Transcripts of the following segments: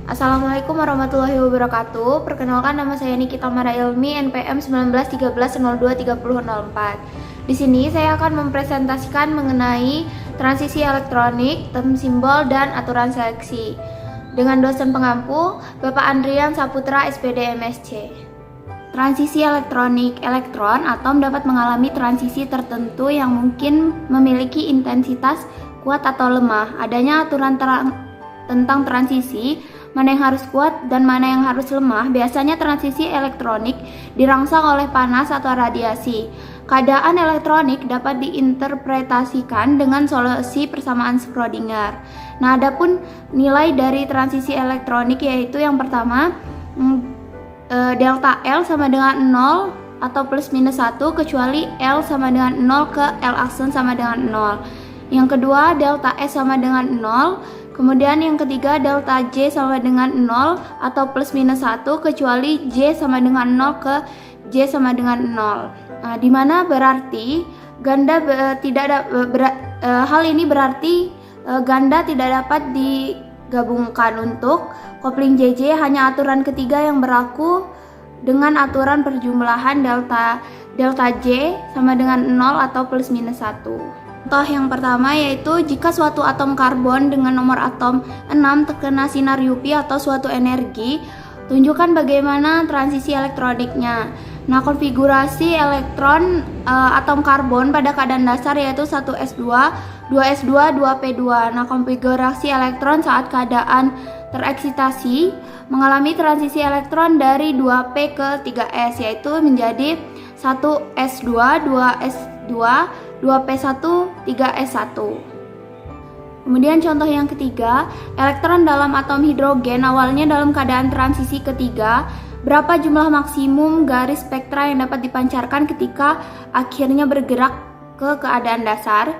Assalamualaikum warahmatullahi wabarakatuh. Perkenalkan, nama saya Nikita Mara Ilmi, NPM 1913023004. Di sini saya akan mempresentasikan mengenai transisi elektronik, term simbol, dan aturan seleksi dengan dosen pengampu Bapak Andrian Saputra, SPD MSc. Transisi elektronik, elektron atom dapat mengalami transisi tertentu yang mungkin memiliki intensitas kuat atau lemah. Adanya aturan tentang transisi, mana yang harus kuat dan mana yang harus lemah. Biasanya transisi elektronik dirangsang oleh panas atau radiasi. Keadaan elektronik dapat diinterpretasikan dengan solusi persamaan Schrödinger. Nah, adapun nilai dari transisi elektronik yaitu yang pertama, delta L sama dengan 0 atau plus minus 1 kecuali L sama dengan 0 ke L aksen sama dengan 0. Yang kedua, delta S sama dengan 0. Kemudian yang ketiga, delta J sama dengan 0 atau plus minus 1 kecuali J sama dengan 0 ke J sama dengan 0. Nah, di mana berarti ganda hal ini berarti ganda tidak dapat digabungkan. Untuk kopling JJ hanya aturan ketiga yang berlaku dengan aturan perjumlahan delta J sama dengan 0 atau plus minus 1. Contoh yang pertama yaitu jika suatu atom karbon dengan nomor atom 6 terkena sinar UV atau suatu energi, tunjukkan bagaimana transisi elektroniknya. Nah, konfigurasi elektron atom karbon pada keadaan dasar yaitu 1s2, 2s2, 2p2. Nah, konfigurasi elektron saat keadaan tereksitasi mengalami transisi elektron dari 2p ke 3s yaitu menjadi 1s2, 2s2, 2p1, 3s1. Kemudian contoh yang ketiga, elektron dalam atom hidrogen awalnya dalam keadaan transisi ketiga. Berapa jumlah maksimum garis spektra yang dapat dipancarkan ketika akhirnya bergerak ke keadaan dasar?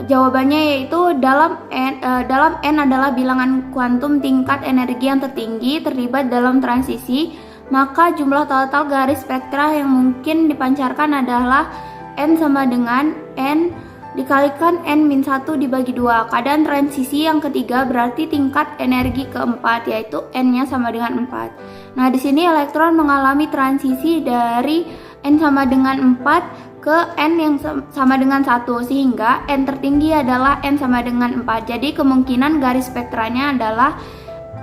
Jawabannya yaitu dalam N adalah bilangan kuantum tingkat energi yang tertinggi terlibat dalam transisi, maka jumlah total garis spektra yang mungkin dipancarkan adalah N sama dengan N dikalikan N-1 dibagi 2. Keadaan transisi yang ketiga berarti tingkat energi keempat, yaitu N-nya sama dengan 4. Nah, di sini elektron mengalami transisi dari N sama dengan 4 ke N yang sama dengan 1, sehingga N tertinggi adalah N sama dengan 4. Jadi kemungkinan garis spektranya adalah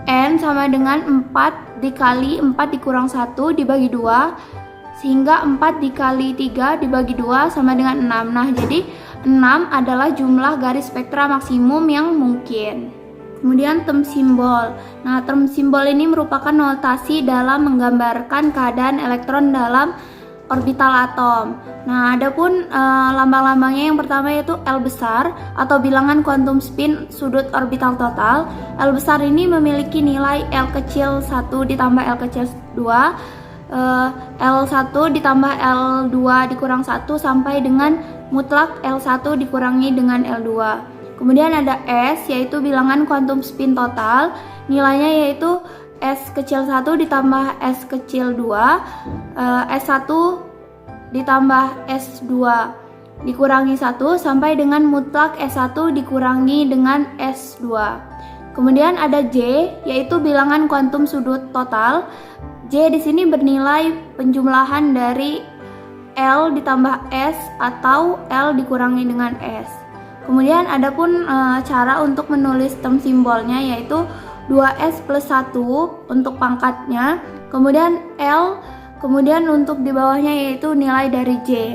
N sama dengan 4 dikali 4 dikurang 1 dibagi 2, sehingga 4 dikali 3 dibagi 2 sama dengan 6. Nah, jadi 6 adalah jumlah garis spektra maksimum yang mungkin. Kemudian term simbol. Nah, term simbol ini merupakan notasi dalam menggambarkan keadaan elektron dalam orbital atom. Nah, adapun lambang-lambangnya yang pertama yaitu L besar atau bilangan kuantum spin sudut orbital total. L besar ini memiliki nilai L kecil 1 ditambah L kecil 2, L1 ditambah L2 dikurang 1 sampai dengan mutlak L1 dikurangi dengan L2. Kemudian ada S yaitu bilangan kuantum spin total. Nilainya yaitu S kecil 1 ditambah S kecil 2, S1 ditambah S2 dikurangi 1 sampai dengan mutlak S1 dikurangi dengan S2. Kemudian ada J yaitu bilangan kuantum sudut total. J di sini bernilai penjumlahan dari L ditambah S atau L dikurangi dengan S. Kemudian adapun cara untuk menulis term simbolnya yaitu 2S plus 1 untuk pangkatnya, kemudian L, kemudian untuk di bawahnya yaitu nilai dari J.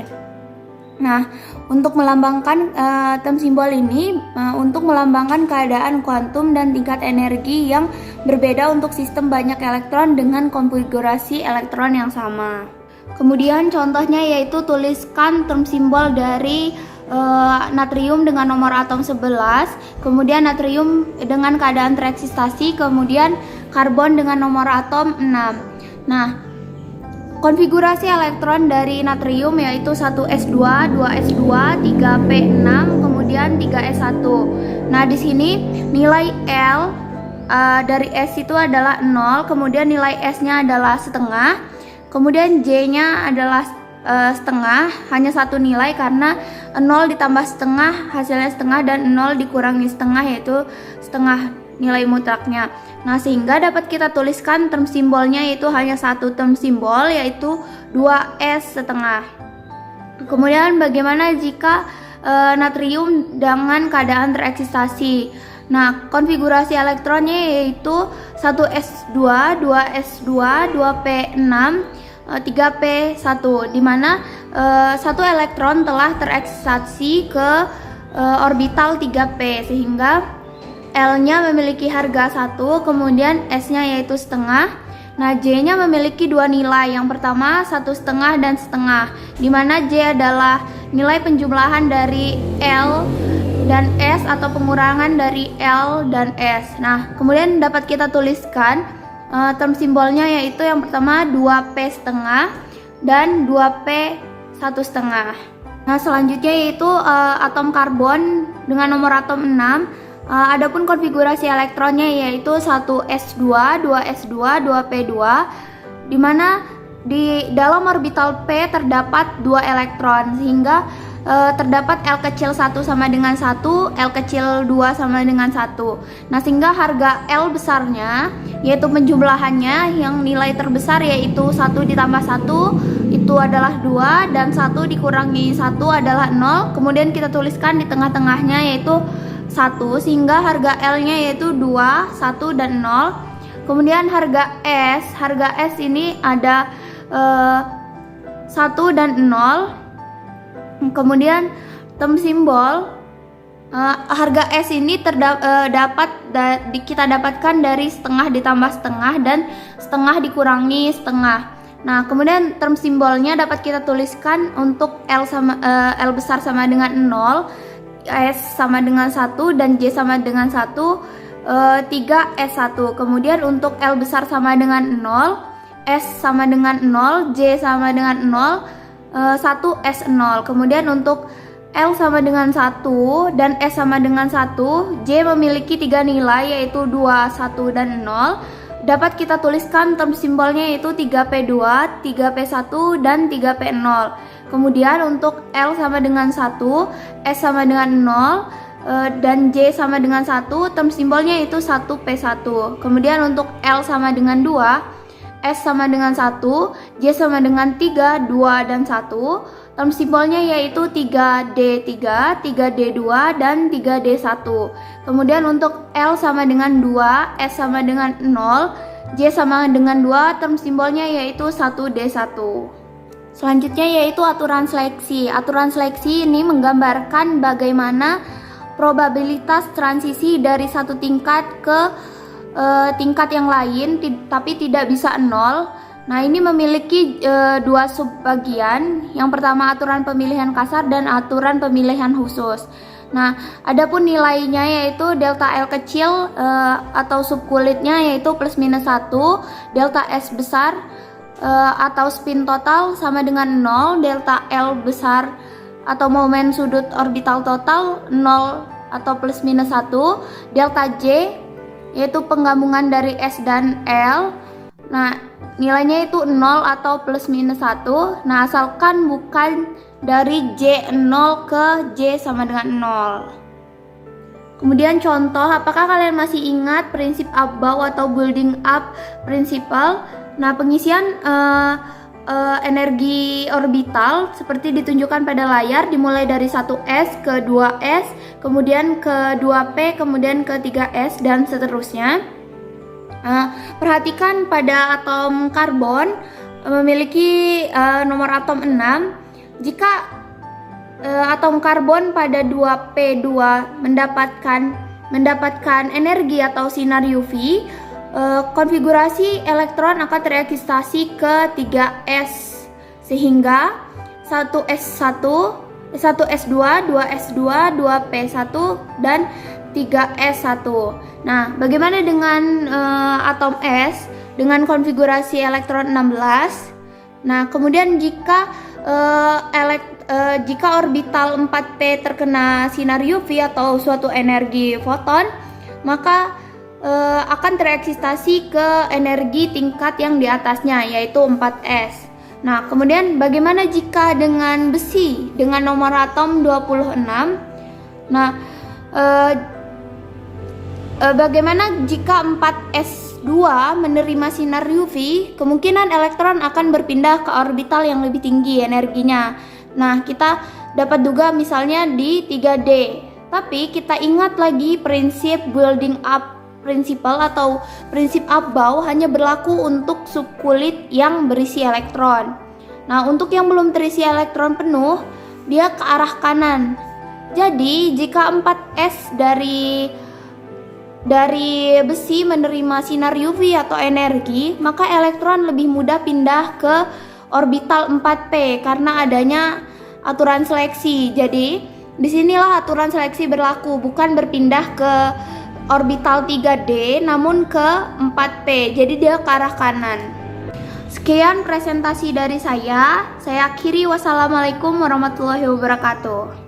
Nah, untuk melambangkan term simbol ini untuk melambangkan keadaan kuantum dan tingkat energi yang berbeda untuk sistem banyak elektron dengan konfigurasi elektron yang sama. Kemudian contohnya yaitu tuliskan term simbol dari natrium dengan nomor atom 11, kemudian natrium dengan keadaan tereksitasi, kemudian karbon dengan nomor atom 6. Nah, konfigurasi elektron dari natrium yaitu 1s2, 2s2, 3p6, kemudian 3s1. Nah, di sini nilai L dari S itu adalah 0, kemudian nilai S-nya adalah setengah, kemudian J-nya adalah setengah, hanya satu nilai karena 0 ditambah setengah hasilnya setengah dan 0 dikurangi setengah yaitu setengah nilai mutlaknya. Nah, sehingga dapat kita tuliskan term simbolnya yaitu hanya satu term simbol, yaitu 2s setengah. Kemudian bagaimana jika natrium dengan keadaan tereksitasi? Nah, konfigurasi elektronnya yaitu 1s2, 2s2, 2p6, 3p1, di mana satu elektron telah tereksitasi ke orbital 3p, sehingga L-nya memiliki harga 1, kemudian S-nya yaitu setengah. Nah, J-nya memiliki dua nilai. Yang pertama 1,5 dan setengah, di mana J adalah nilai penjumlahan dari L dan S atau pengurangan dari L dan S. Nah, kemudian dapat kita tuliskan term simbolnya yaitu yang pertama 2P setengah dan 2P 1,5. Nah, selanjutnya yaitu atom karbon dengan nomor atom 6. Adapun konfigurasi elektronnya yaitu 1s2, 2s2, 2p2, di mana di dalam orbital p terdapat 2 elektron, sehingga terdapat L kecil 1 sama dengan 1, L kecil 2 sama dengan 1. Nah, sehingga harga L besarnya yaitu penjumlahannya yang nilai terbesar yaitu 1 ditambah 1 itu adalah 2, dan 1 dikurangi 1 adalah 0. Kemudian kita tuliskan di tengah-tengahnya yaitu 1, sehingga harga L-nya yaitu 2, 1, dan 0. Kemudian harga S ini ada 1 dan 0. Kemudian term simbol harga S ini kita dapatkan dari setengah ditambah setengah dan setengah dikurangi setengah. Nah, kemudian term simbolnya dapat kita tuliskan untuk L besar sama dengan 0, S sama dengan 1, dan J sama dengan 1, 3S1. Kemudian untuk L besar sama dengan 0, S sama dengan 0, J sama dengan 0, 1S0. Kemudian untuk L sama dengan 1 dan S sama dengan 1, J memiliki 3 nilai yaitu 2, 1, dan 0. Dapat kita tuliskan term simbolnya yaitu 3P2, 3P1, dan 3P0. Kemudian untuk L sama dengan 1, S sama dengan 0, dan J sama dengan 1, term simbolnya yaitu 1P1. Kemudian untuk L sama dengan 2, S sama dengan 1, J sama dengan 3, 2, dan 1, term simbolnya yaitu 3D3, 3D2, dan 3D1. Kemudian untuk L sama dengan 2, S sama dengan 0, J sama dengan 2, term simbolnya yaitu 1D1. Selanjutnya yaitu aturan seleksi. Aturan seleksi ini menggambarkan bagaimana probabilitas transisi dari satu tingkat ke tingkat yang lain, tapi tidak bisa 0. Nah, ini memiliki dua subbagian. Yang pertama aturan pemilihan kasar dan aturan pemilihan khusus. Nah, adapun nilainya yaitu delta L kecil atau subkulitnya yaitu plus minus 1, delta S besar atau spin total sama dengan 0, delta L besar atau momen sudut orbital total 0 atau plus minus 1, delta J yaitu penggabungan dari S dan L. Nah, nilainya itu 0 atau plus minus 1. Nah, asalkan bukan dari J0 ke J sama dengan 0. Kemudian contoh, apakah kalian masih ingat prinsip Abau atau building up principle? Nah, pengisian energi orbital seperti ditunjukkan pada layar dimulai dari 1s ke 2s, kemudian ke 2p, kemudian ke 3s, dan seterusnya. Perhatikan pada atom karbon memiliki nomor atom 6. Jika atom karbon pada 2p2 mendapatkan energi atau sinar UV, konfigurasi elektron akan tereksitasi ke 3s, sehingga 1s1, 1s2, 2s2, 2p1, dan 3s1. Nah, bagaimana dengan atom S dengan konfigurasi elektron 16? Nah, kemudian jika orbital 4p terkena sinar UV atau suatu energi foton, maka akan tereksitasi ke energi tingkat yang di atasnya yaitu 4s. Nah, kemudian bagaimana jika dengan besi dengan nomor atom 26? Nah, Bagaimana jika 4s2 menerima sinar UV? Kemungkinan elektron akan berpindah ke orbital yang lebih tinggi energinya. Nah, kita dapat duga misalnya di 3D. Tapi kita ingat lagi prinsip building up principle atau prinsip Abau hanya berlaku untuk subkulit yang berisi elektron. Nah, untuk yang belum terisi elektron penuh, dia ke arah kanan. Jadi, jika 4s dari besi menerima sinar UV atau energi, maka elektron lebih mudah pindah ke orbital 4p karena adanya aturan seleksi. Jadi, disinilah aturan seleksi berlaku, bukan berpindah ke orbital 3D namun ke 4p. Jadi dia ke arah kanan. Sekian presentasi dari saya. Saya akhiri. Wassalamualaikum warahmatullahi wabarakatuh.